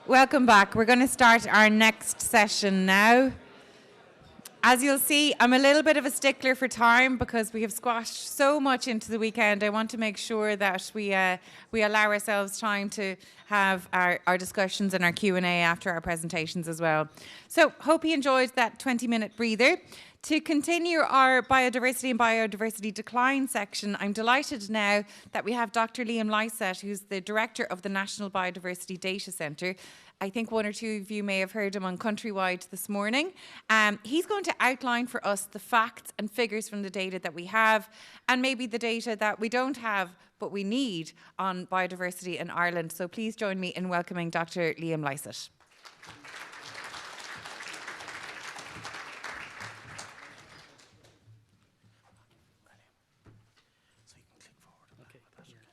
Welcome back. We're going to start our next session now. As you'll see, I'm a little bit of a stickler for time because we have squashed so much into the weekend. I want to make sure that we allow ourselves time to have our discussions and our Q&A after our presentations as well. So hope you enjoyed that 20-minute breather. To continue our biodiversity and biodiversity decline section, I'm delighted now that we have Dr. Lysaght, who's the director of the National Biodiversity Data Centre. I think one or two of you may have heard him on Countrywide this morning. He's going to outline for us the facts and figures from the data that we have, and maybe the data that we don't have but we need on biodiversity in Ireland. So please join me in welcoming Dr. Lysaght.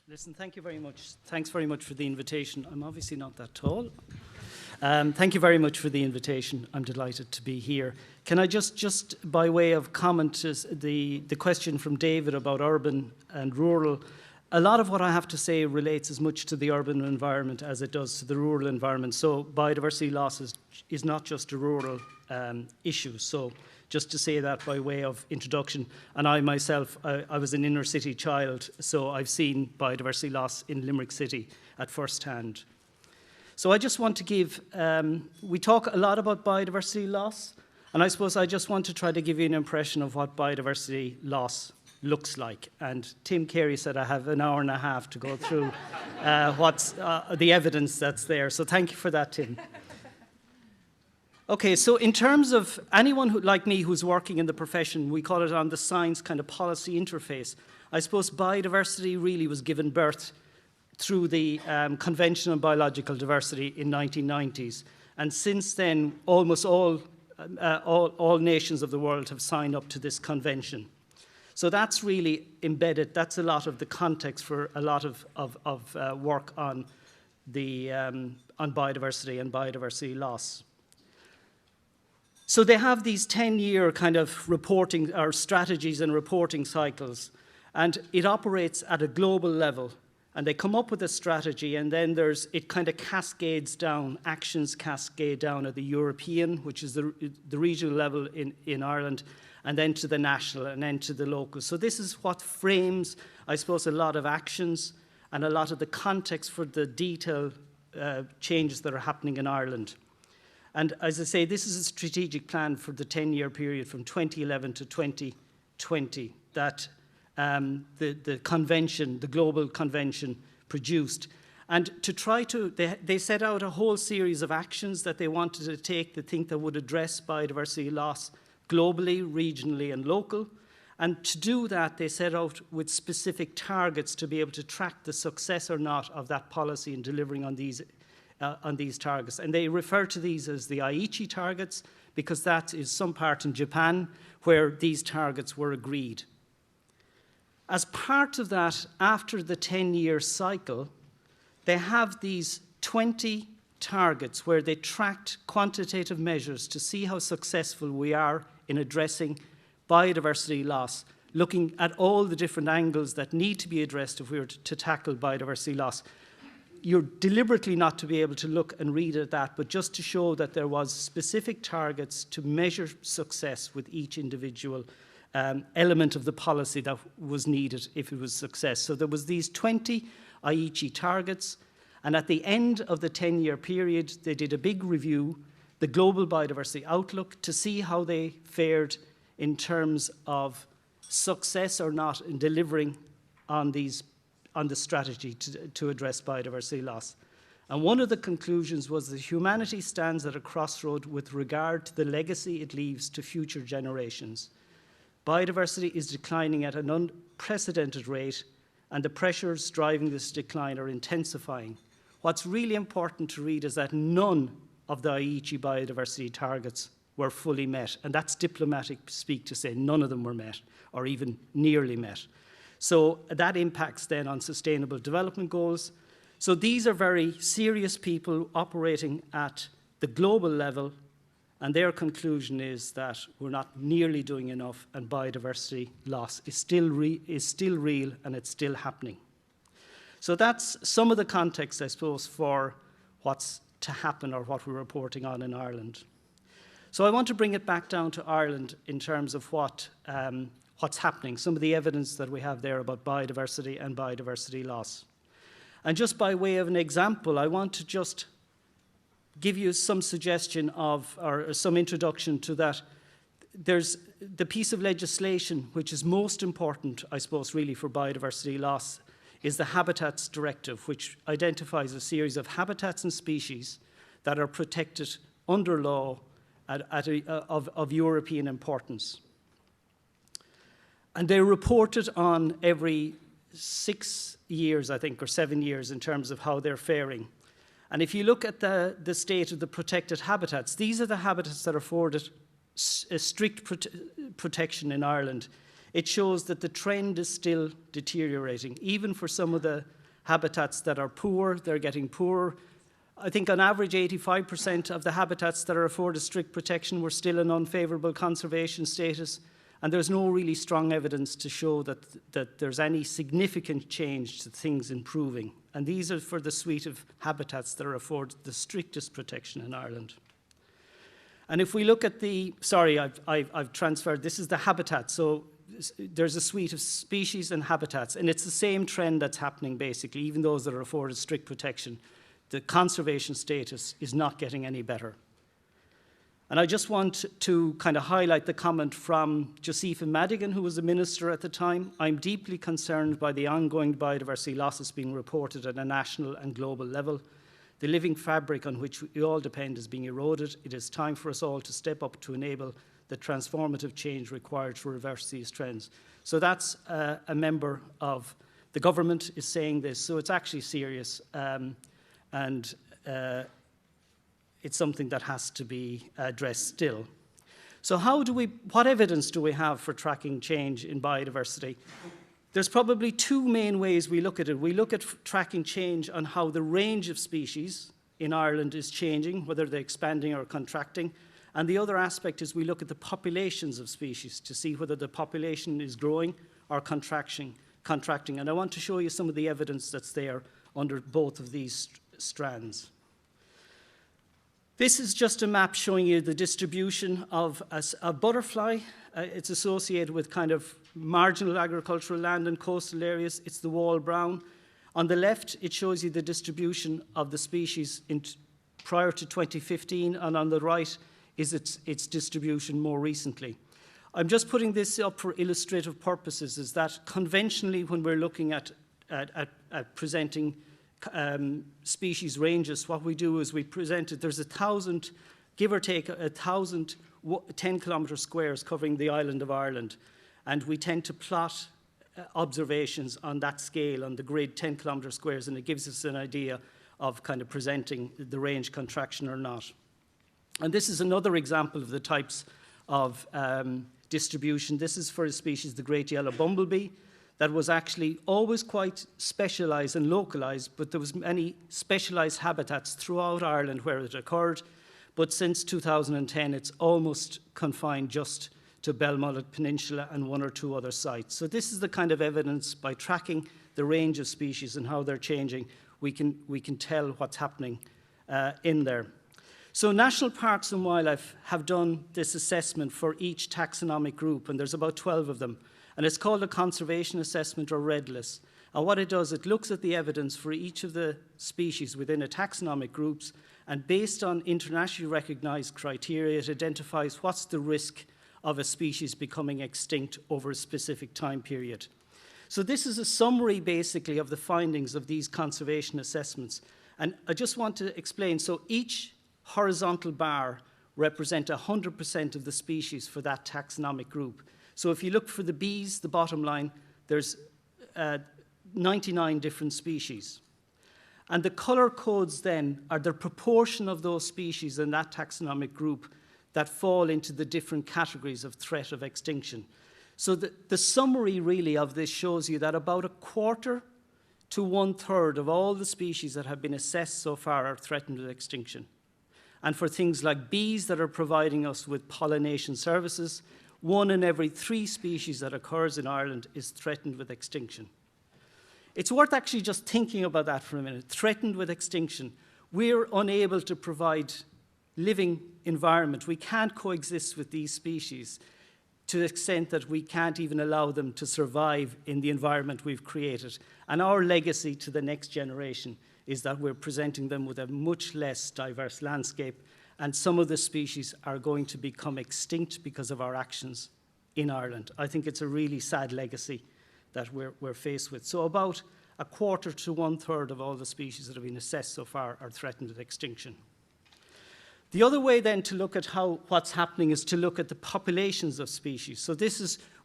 Listen, thank you very much. Thanks very much for the invitation. I'm obviously not that tall. Thank you very much for the invitation. I'm delighted to be here. Can I just by way of comment, the question from David about urban and rural, a lot of what I have to say relates as much to the urban environment as it does to the rural environment. So biodiversity loss is not just a rural issue. So just to say that by way of introduction. And I myself, I was an inner city child, so I've seen biodiversity loss in Limerick City at first hand. So I just want to give, we talk a lot about biodiversity loss, and I suppose I just want to try to give you an impression of what biodiversity loss looks like. And Tim Carey said I have an hour and a half to go through what's the evidence that's there. So thank you for that, Tim. Okay, so in terms of anyone like me who's working in the profession, we call it on the science kind of policy interface. I suppose biodiversity really was given birth through the Convention on Biological Diversity in 1990s. And since then, almost all nations of the world have signed up to this convention. So that's really embedded, that's a lot of the context for a lot of work on biodiversity and biodiversity loss. So they have these 10-year kind of reporting, or strategies and reporting cycles, and it operates at a global level. And they come up with a strategy, and then it kind of cascades down, actions cascade down at the European, which is the regional level in Ireland, and then to the national, and then to the local. So this is what frames, I suppose, a lot of actions and a lot of the context for the detailed changes that are happening in Ireland. And as I say, this is a strategic plan for the 10-year period from 2011 to 2020 that the convention, the global convention, produced. And to try to, they set out a whole series of actions that they wanted to take, they think that would address biodiversity loss globally, regionally, and local. And to do that, they set out with specific targets to be able to track the success or not of that policy in delivering on these targets. And they refer to these as the Aichi targets because that is some part in Japan where these targets were agreed. As part of that, after the 10-year cycle, they have these 20 targets where they tracked quantitative measures to see how successful we are in addressing biodiversity loss, looking at all the different angles that need to be addressed if we were to tackle biodiversity loss. You're deliberately not to be able to look and read at that, but just to show that there was specific targets to measure success with each individual element of the policy that was needed if it was success. So there was these 20 Aichi targets, and at the end of the 10-year period, they did a big review, the Global Biodiversity Outlook, to see how they fared in terms of success or not in delivering on the strategy to address biodiversity loss. And one of the conclusions was that humanity stands at a crossroad with regard to the legacy it leaves to future generations. Biodiversity is declining at an unprecedented rate, and the pressures driving this decline are intensifying. What's really important to read is that none of the Aichi biodiversity targets were fully met, and that's diplomatic speak to say none of them were met, or even nearly met. So that impacts then on sustainable development goals. So these are very serious people operating at the global level, and their conclusion is that we're not nearly doing enough, and biodiversity loss is still real and it's still happening. So that's some of the context, I suppose, for what's to happen or what we're reporting on in Ireland. So I want to bring it back down to Ireland in terms of what's happening, some of the evidence that we have there about biodiversity and biodiversity loss. And just by way of an example, I want to just give you some suggestion of, or some introduction to that. There's the piece of legislation which is most important, I suppose, really for biodiversity loss, is the Habitats Directive, which identifies a series of habitats and species that are protected under law of European importance. And they're reported on every 6 years, I think, or 7 years in terms of how they're faring. And if you look at the state of the protected habitats, these are the habitats that are afforded strict protection in Ireland. It shows that the trend is still deteriorating. Even for some of the habitats that are poor, they're getting poorer. I think on average 85% of the habitats that are afforded strict protection were still in unfavourable conservation status, and there's no really strong evidence to show that there's any significant change to things improving. And these are for the suite of habitats that are afforded the strictest protection in Ireland. And if we look at I've transferred, this is the habitat. So there's a suite of species and habitats, and it's the same trend that's happening basically, even those that are afforded strict protection. The conservation status is not getting any better. And I just want to kind of highlight the comment from Josepha Madigan, who was the minister at the time. I'm deeply concerned by the ongoing biodiversity losses being reported at a national and global level. The living fabric on which we all depend is being eroded. It is time for us all to step up to enable the transformative change required to reverse these trends. So that's a member of the government is saying this, so it's actually serious. It's something that has to be addressed still. So what evidence do we have for tracking change in biodiversity? There's probably two main ways we look at it. We look at tracking change on how the range of species in Ireland is changing, whether they're expanding or contracting. And the other aspect is we look at the populations of species to see whether the population is growing or contracting. And I want to show you some of the evidence that's there under both of these strands. This is just a map showing you the distribution of a butterfly. It's associated with kind of marginal agricultural land and coastal areas. It's the wall brown. On the left, it shows you the distribution of the species prior to 2015, and on the right is its distribution more recently. I'm just putting this up for illustrative purposes, is that conventionally when we're looking at presenting species ranges, what we do is we present it, there's 1,000, give or take 1,000 10-kilometre squares covering the island of Ireland, and we tend to plot observations on that scale, on the grid 10-kilometre squares, and it gives us an idea of kind of presenting the range contraction or not. And this is another example of the types of distribution. This is for a species, the great yellow bumblebee, that was actually always quite specialised and localised, but there was many specialised habitats throughout Ireland where it occurred. But since 2010, it's almost confined just to Belmullet Peninsula and one or two other sites. So this is the kind of evidence, by tracking the range of species and how they're changing, we can tell what's happening in there. So National Parks and Wildlife have done this assessment for each taxonomic group, and there's about 12 of them. And it's called a conservation assessment or REDLIS. And what it does, it looks at the evidence for each of the species within a taxonomic groups, and based on internationally recognised criteria, it identifies what's the risk of a species becoming extinct over a specific time period. So this is a summary, basically, of the findings of these conservation assessments. And I just want to explain, so each horizontal bar represents 100% of the species for that taxonomic group. So if you look for the bees, the bottom line, there's 99 different species. And the colour codes then are the proportion of those species in that taxonomic group that fall into the different categories of threat of extinction. So the summary really of this shows you that about 1/4 to 1/3 of all the species that have been assessed so far are threatened with extinction. And for things like bees that are providing us with pollination services, 1 in every 3 species that occurs in Ireland is threatened with extinction. It's worth actually just thinking about that for a minute. Threatened with extinction. we're unable to provide living environment. We can't coexist with these species to the extent that we can't even allow them to survive in the environment we've created. And our legacy to the next generation is that we're presenting them with a much less diverse landscape, and some of the species are going to become extinct because of our actions in Ireland. I think it's a really sad legacy that we're faced with. So about a quarter to 1/3 of all the species that have been assessed so far are threatened with extinction. The other way then to look at what's happening is to look at the populations of species. So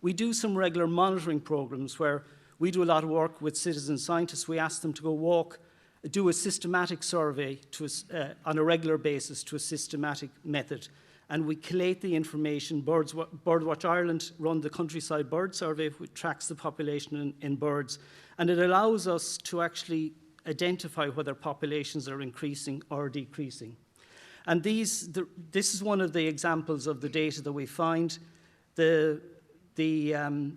we do some regular monitoring programs where we do a lot of work with citizen scientists. We ask them to go do a systematic survey on a regular basis to a systematic method. And we collate the information. Birdwatch Ireland run the Countryside Bird Survey, which tracks the population in birds. And it allows us to actually identify whether populations are increasing or decreasing. And this is one of the examples of the data that we find. The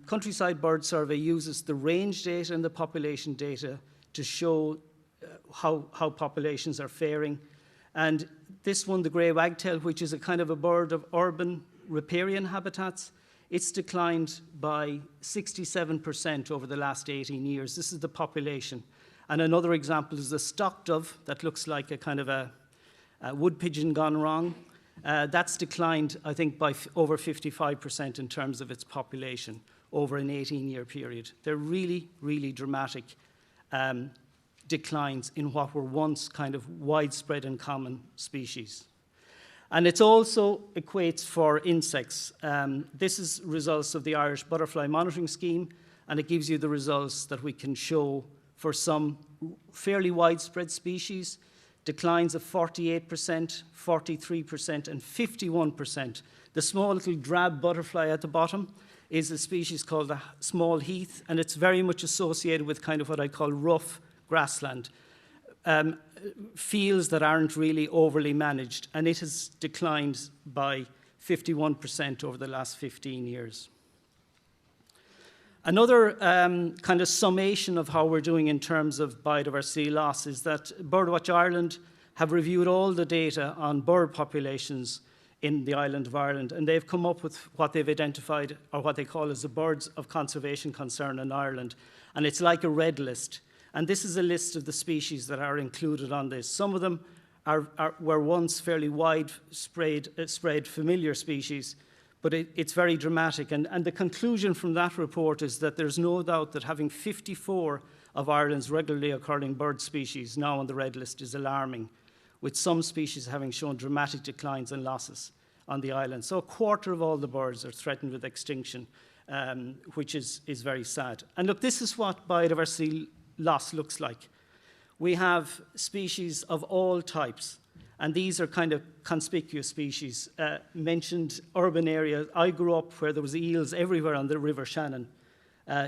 Countryside Bird Survey uses the range data and the population data to show how populations are faring. And this one, the grey wagtail, which is a kind of a bird of urban riparian habitats, it's declined by 67% over the last 18 years. This is the population. And another example is the stock dove that looks like a kind of a wood pigeon gone wrong. That's declined, I think, by over 55% in terms of its population over an 18-year period. They're really, really dramatic declines in what were once kind of widespread and common species. And it also equates for insects. This is results of the Irish Butterfly Monitoring Scheme, and it gives you the results that we can show for some fairly widespread species, declines of 48%, 43%, and 51%. The small little drab butterfly at the bottom is a species called the small heath, and it's very much associated with kind of what I call rough grassland, fields that aren't really overly managed, and it has declined by 51% over the last 15 years. Another kind of summation of how we're doing in terms of biodiversity loss is that Birdwatch Ireland have reviewed all the data on bird populations in the island of Ireland, and they've come up with what they've identified, or what they call as the birds of conservation concern in Ireland. And it's like a red list. And this is a list of the species that are included on this. Some of them were once fairly widespread familiar species, but it's very dramatic. And the conclusion from that report is that there's no doubt that having 54 of Ireland's regularly occurring bird species now on the red list is alarming, with some species having shown dramatic declines and losses on the island. So a quarter of all the birds are threatened with extinction, which is very sad. And look, this is what biodiversity loss looks like. We have species of all types, and these are kind of conspicuous species. Mentioned urban areas. I grew up where there was eels everywhere on the River Shannon,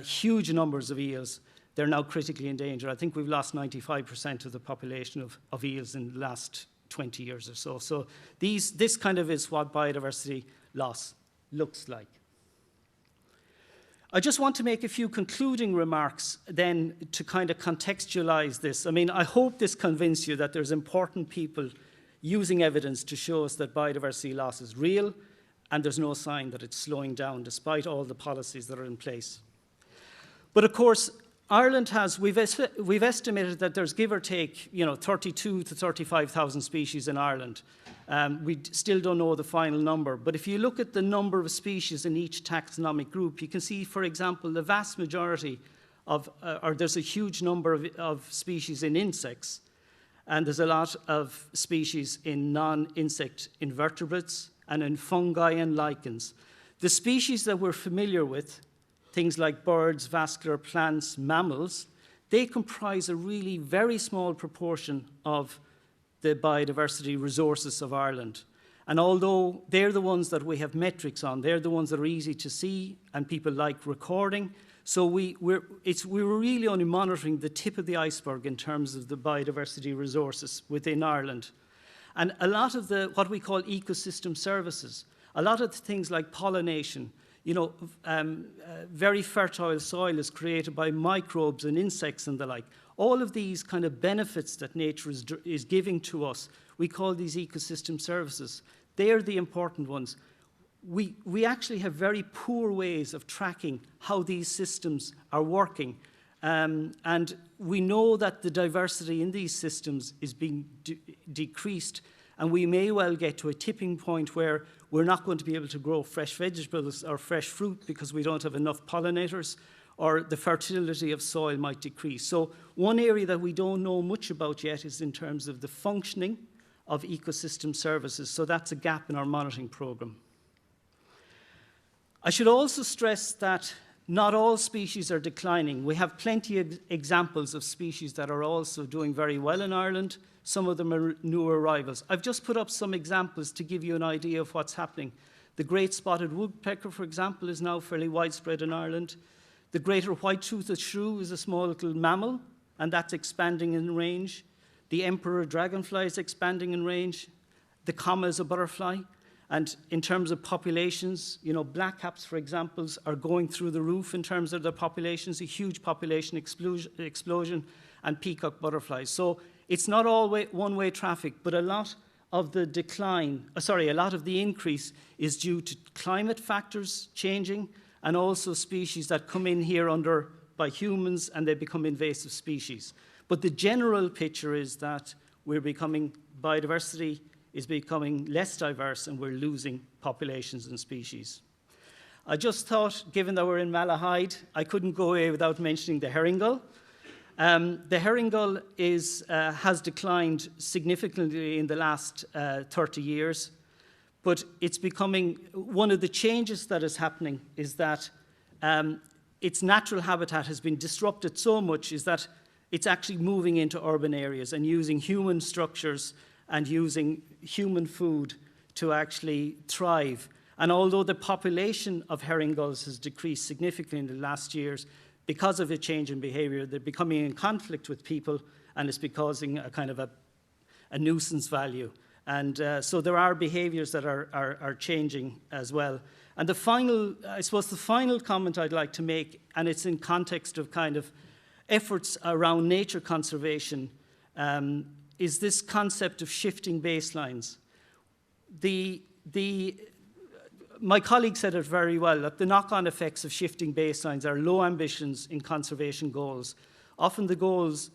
huge numbers of eels. They're now critically endangered. I think we've lost 95% of the population of eels in the last 20 years or so. So this kind of is what biodiversity loss looks like. I just want to make a few concluding remarks then to kind of contextualize this. I mean, I hope this convinces you that there's important people using evidence to show us that biodiversity loss is real, and there's no sign that it's slowing down despite all the policies that are in place. But of course, Ireland we've estimated that there's give or take, 32 to 35,000 species in Ireland. We still don't know the final number, but if you look at the number of species in each taxonomic group, you can see, for example, the vast majority there's a huge number of species in insects, and there's a lot of species in non-insect invertebrates and in fungi and lichens. The species that we're familiar with, things like birds, vascular plants, mammals, they comprise a really very small proportion of the biodiversity resources of Ireland. And although they're the ones that we have metrics on, they're the ones that are easy to see and people like recording, so we're really only monitoring the tip of the iceberg in terms of the biodiversity resources within Ireland. And a lot of what we call ecosystem services, a lot of the things like pollination, very fertile soil is created by microbes and insects and the like. All of these kind of benefits that nature is giving to us, we call these ecosystem services. They are the important ones. We actually have very poor ways of tracking how these systems are working. And we know that the diversity in these systems is being decreased, and we may well get to a tipping point where we're not going to be able to grow fresh vegetables or fresh fruit because we don't have enough pollinators, or the fertility of soil might decrease. So one area that we don't know much about yet is in terms of the functioning of ecosystem services. So that's a gap in our monitoring program. I should also stress that not all species are declining. We have plenty of examples of species that are also doing very well in Ireland. Some of them are new arrivals. I've just put up some examples to give you an idea of what's happening. The great spotted woodpecker, for example, is now fairly widespread in Ireland. The greater white-toothed shrew is a small little mammal, and that's expanding in range. The emperor dragonfly is expanding in range. The comma is a butterfly. And in terms of populations, you know, blackcaps, for example, are going through the roof in terms of their populations, a huge population explosion, and peacock butterflies. So it's not all one-way traffic, but a lot of the a lot of the increase is due to climate factors changing, and also species that come in here by humans, and they become invasive species. But the general picture is that biodiversity is becoming less diverse, and we're losing populations and species. I just thought, given that we're in Malahide, I couldn't go away without mentioning the herring gull. The herring gull has declined significantly in the last 30 years, but it's becoming, one of the changes that is happening is that its natural habitat has been disrupted so much is that it's actually moving into urban areas and using human structures and using human food to actually thrive. And although the population of herring gulls has decreased significantly in the last years, because of a change in behavior, they're becoming in conflict with people, and it's causing a kind of a nuisance value. And so there are behaviors that are changing as well. And the final comment I'd like to make, and it's in context of kind of efforts around nature conservation, is this concept of shifting baselines. My colleague said it very well, that the knock-on effects of shifting baselines are low ambitions in conservation goals. Often the goals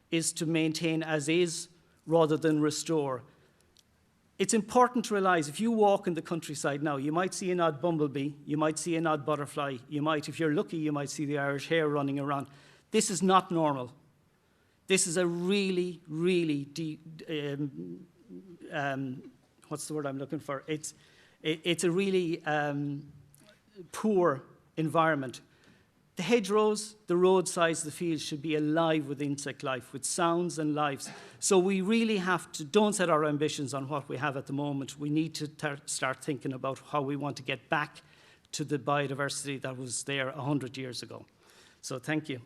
is to maintain as is rather than restore. It's important to realize if you walk in the countryside now, you might see an odd bumblebee, you might see an odd butterfly, if you're lucky, you might see the Irish hare running around. This is not normal. This is a really, really what's the word I'm looking for? It's a really poor environment. The hedgerows, the roadsides, the fields should be alive with insect life, with sounds and lives. So we really have to, don't set our ambitions on what we have at the moment. We need to start thinking about how we want to get back to the biodiversity that was there 100 years ago. So thank you.